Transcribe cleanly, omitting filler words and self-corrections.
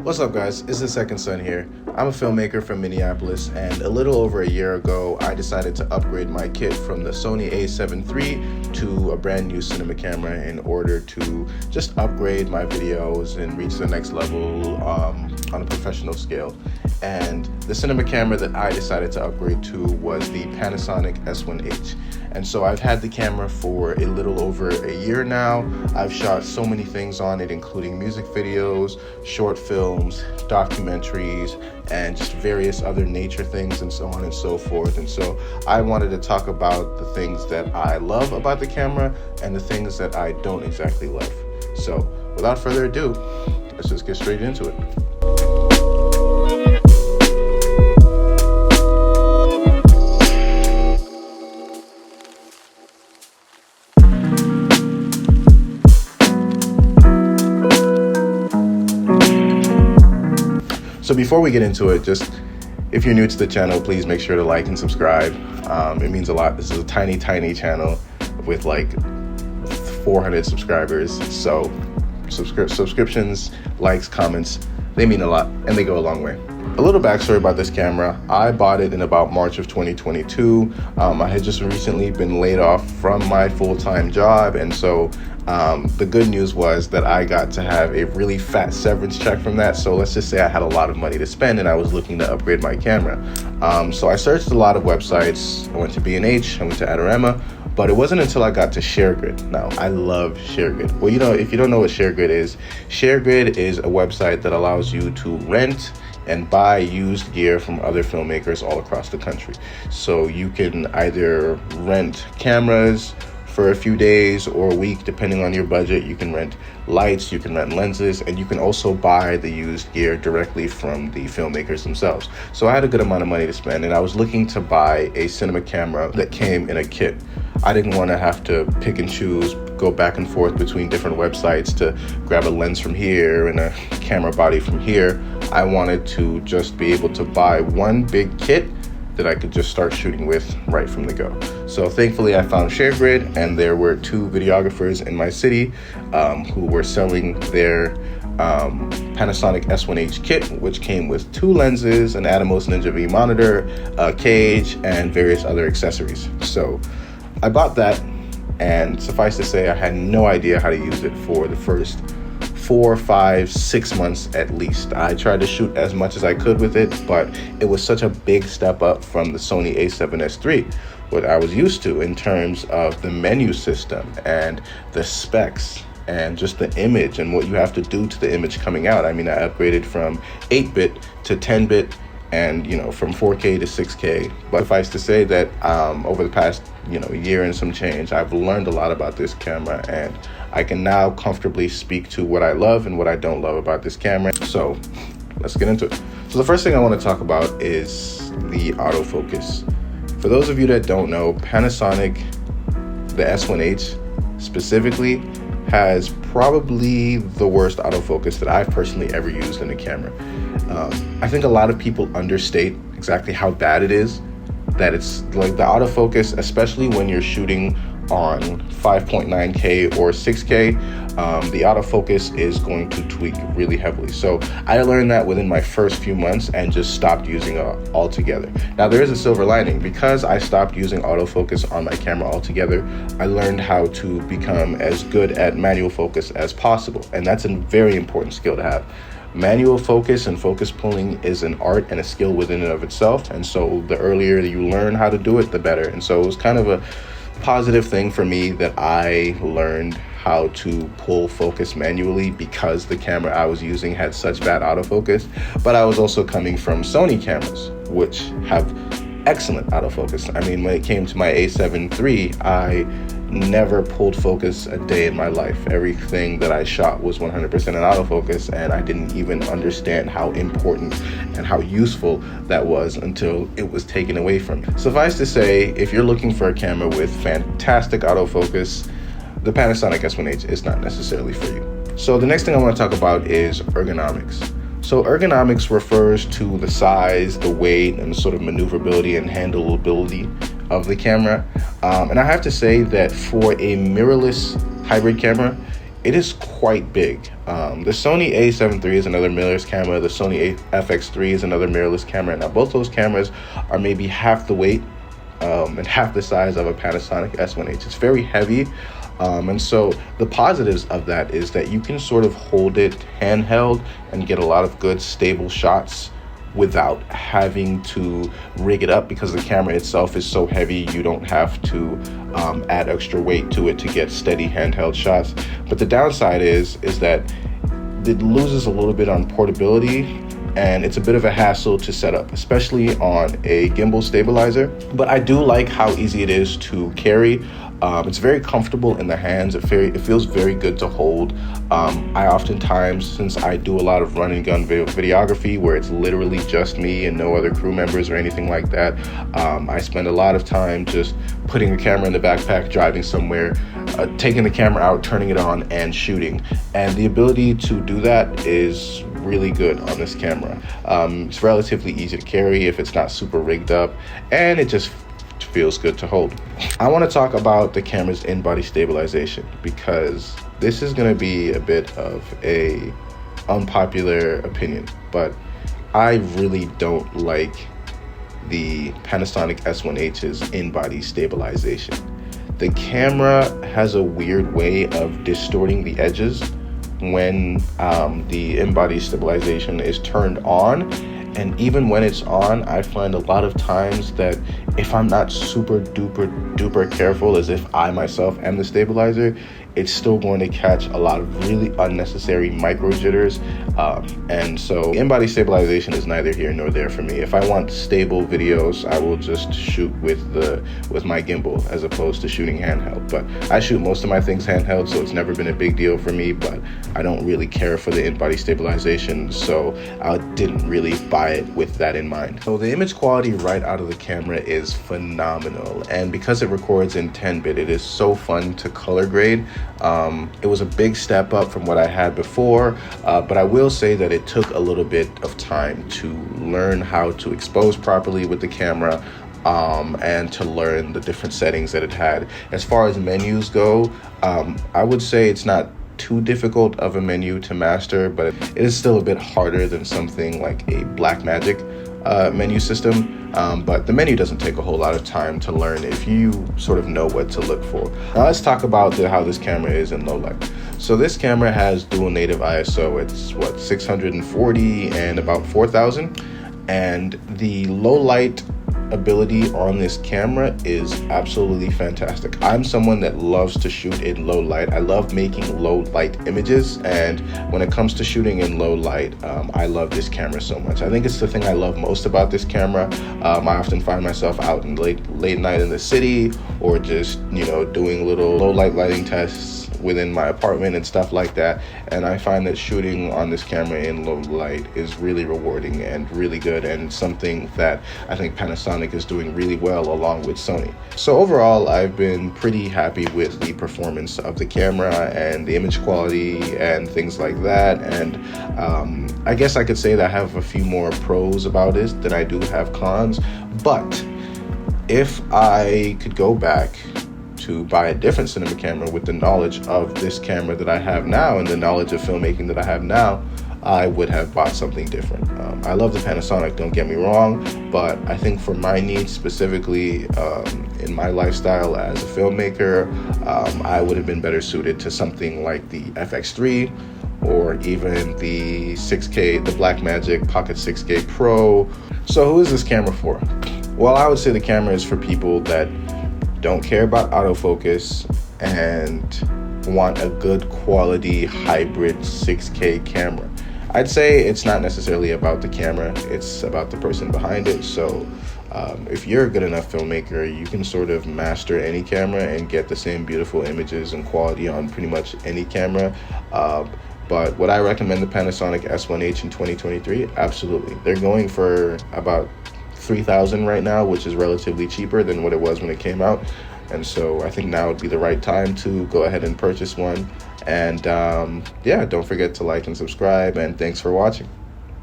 What's up, guys? It's the Second Son here. I'm a filmmaker from Minneapolis, and a little over a year ago I decided to upgrade my kit from the Sony A7 III to a brand new cinema camera in order to just upgrade my videos and reach the next level on a professional scale. And the cinema camera that I decided to upgrade to was the Panasonic S1H. And so I've had the camera for a little over a year now. I've shot so many things on it, including music videos, short films, documentaries, and just various other nature things and so on and so forth. And so I wanted to talk about the things that I love about the camera and the things that I don't exactly love. So without further ado, let's just get straight into it. So before we get into it, just if you're new to the channel, please make sure to like and subscribe. It means a lot. This is a tiny channel with like 400 subscribers. So subscriptions, likes, comments, they mean a lot and they go a long way. A little backstory about this camera. I bought it in about March of 2022. I had just recently been laid off from my full-time job, and so the good news was that I got to have a really fat severance check from that. So let's just say I had a lot of money to spend and I was looking to upgrade my camera. So I searched a lot of websites. I went to B&H, I went to Adorama, but it wasn't until I got to ShareGrid. Now, I love ShareGrid. Well, if you don't know what ShareGrid is a website that allows you to rent and buy used gear from other filmmakers all across the country. So you can either rent cameras for a few days or a week, depending on your budget. You can rent lights, you can rent lenses, and you can also buy the used gear directly from the filmmakers themselves. So I had a good amount of money to spend, and I was looking to buy a cinema camera that came in a kit. I didn't want to have to pick and choose, go back and forth between different websites to grab a lens from here and a camera body from here. I wanted to just be able to buy one big kit that I could just start shooting with right from the go. So thankfully I found ShareGrid, and there were two videographers in my city who were selling their Panasonic S1H kit, which came with two lenses, an Atomos Ninja V monitor, a cage, and various other accessories. So I bought that, and suffice to say, I had no idea how to use it for the first 4, 5, 6 months at least. I tried to shoot as much as I could with it, but it was such a big step up from the Sony A7S III, what I was used to in terms of the menu system and the specs and just the image and what you have to do to the image coming out. I mean, I upgraded from 8-bit to 10-bit and, from 4K to 6K. But suffice to say that over the past, year and some change, I've learned a lot about this camera, and I can now comfortably speak to what I love and what I don't love about this camera. So let's get into it. So the first thing I want to talk about is the autofocus. For those of you that don't know, Panasonic, the S1H specifically, has probably the worst autofocus that I've personally ever used in a camera. I think a lot of people understate exactly how bad it is, that it's like the autofocus, especially when you're shooting on 5.9K or 6K, the autofocus is going to tweak really heavily. So I learned that within my first few months and just stopped using it altogether. Now there is a silver lining. Because I stopped using autofocus on my camera altogether, I learned how to become as good at manual focus as possible. And that's a very important skill to have. Manual focus and focus pulling is an art and a skill within and of itself. And so the earlier you learn how to do it, the better. And so it was kind of a positive thing for me that I learned how to pull focus manually because the camera I was using had such bad autofocus. But I was also coming from Sony cameras, which have excellent autofocus. I mean, when it came to my A7 III, I never pulled focus a day in my life. Everything that I shot was 100% in autofocus, and I didn't even understand how important and how useful that was until it was taken away from me. Suffice to say, if you're looking for a camera with fantastic autofocus, the Panasonic S1H is not necessarily for you. So the next thing I want to talk about is ergonomics. So ergonomics refers to the size, the weight, and the sort of maneuverability and handleability of the camera. And I have to say that for a mirrorless hybrid camera, it is quite big. The Sony A7 III is another mirrorless camera. The Sony FX3 is another mirrorless camera. Now, both those cameras are maybe half the weight and half the size of a Panasonic S1H. It's very heavy. And so the positives of that is that you can sort of hold it handheld and get a lot of good stable shots without having to rig it up, because the camera itself is so heavy. You don't have to add extra weight to it to get steady handheld shots. But the downside is that it loses a little bit on portability, and it's a bit of a hassle to set up, especially on a gimbal stabilizer. But I do like how easy it is to carry. It's very comfortable in the hands. It feels very good to hold. I oftentimes, since I do a lot of run and gun videography where it's literally just me and no other crew members or anything like that, I spend a lot of time just putting the camera in the backpack, driving somewhere, taking the camera out, turning it on, and shooting. And the ability to do that is really good on this camera. It's relatively easy to carry if it's not super rigged up, and it just feels good to hold. I want to talk about the camera's InBody Stabilization, because this is going to be a bit of a unpopular opinion, but I really don't like the Panasonic S1H's InBody Stabilization. The camera has a weird way of distorting the edges when the InBody Stabilization is turned on. And even when it's on, I find a lot of times that if I'm not super duper careful, as if I myself am the stabilizer, it's still going to catch a lot of really unnecessary micro jitters. And so InBody Stabilization is neither here nor there for me. If I want stable videos, I will just shoot with my gimbal as opposed to shooting handheld. But I shoot most of my things handheld, so it's never been a big deal for me, but I don't really care for the InBody Stabilization, so I didn't really buy it with that in mind. So the image quality right out of the camera is phenomenal, and because it records in 10-bit, it is so fun to color grade. It was a big step up from what I had before, but I will say that it took a little bit of time to learn how to expose properly with the camera, and to learn the different settings that it had. As far as menus go, I would say it's not too difficult of a menu to master, but it is still a bit harder than something like a Blackmagic menu system. But the menu doesn't take a whole lot of time to learn if you sort of know what to look for. Now let's talk about how this camera is in low light. So this camera has dual native ISO. It's 640 and about 4000, and the low light ability on this camera is absolutely fantastic. I'm someone that loves to shoot in low light. I love making low light images, and when it comes to shooting in low light, I love this camera so much. I think it's the thing I love most about this camera. I often find myself out in late night in the city, or just doing little low light lighting tests within my apartment and stuff like that, and I find that shooting on this camera in low light is really rewarding and really good, and something that I think Panasonic is doing really well along with Sony. So overall, I've been pretty happy with the performance of the camera and the image quality and things like that, and I guess I could say that I have a few more pros about it than I do have cons. But if I could go back to buy a different cinema camera with the knowledge of this camera that I have now and the knowledge of filmmaking that I have now, I would have bought something different. I love the Panasonic, don't get me wrong, but I think for my needs specifically, in my lifestyle as a filmmaker, I would have been better suited to something like the FX3, or even the 6K, the Blackmagic Pocket 6K Pro. So who is this camera for? Well, I would say the camera is for people that don't care about autofocus and want a good quality hybrid 6K camera. I'd say it's not necessarily about the camera, it's about the person behind it. So if you're a good enough filmmaker, you can sort of master any camera and get the same beautiful images and quality on pretty much any camera. But would I recommend the Panasonic S1H in 2023? Absolutely. They're going for about $3,000 right now, which is relatively cheaper than what it was when it came out. And so I think now would be the right time to go ahead and purchase one. And yeah, don't forget to like and subscribe, and thanks for watching.